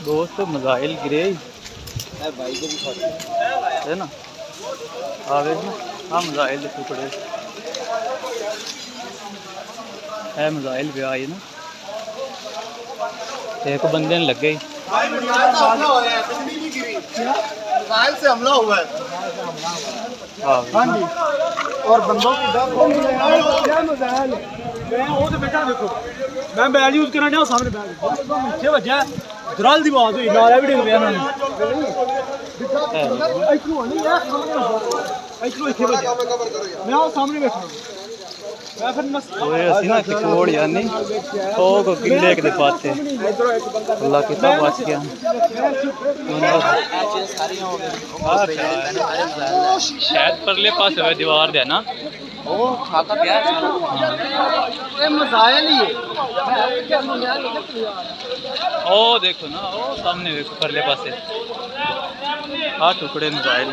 दोस्त मजाइल गिरे भाई को भी है ना, आगे ना हाँ मजाइल के टुकड़े है, मजाइल भी आई ना, एक बंदे ने लग गई। से हमला हुआ है। हाँ जी, और बंदों की बेटा देखो मैं बैल यूज करना चाहूँ सामने बैल पीछे बजा दराल दी आवाज हुई नारा भी डिग पिया मैंने मैं सामने बैठा मैं फिर ओए असी ना किशोर यानी तो को किले के पाते अल्लाह की तब बच गया। शायद परले पास है दीवार दे ना ओ खाता क्या है ये मजाइल ही है। ओ देखो ना, ओ सामने देखो परले पासे हाँ टुकड़े मजाइल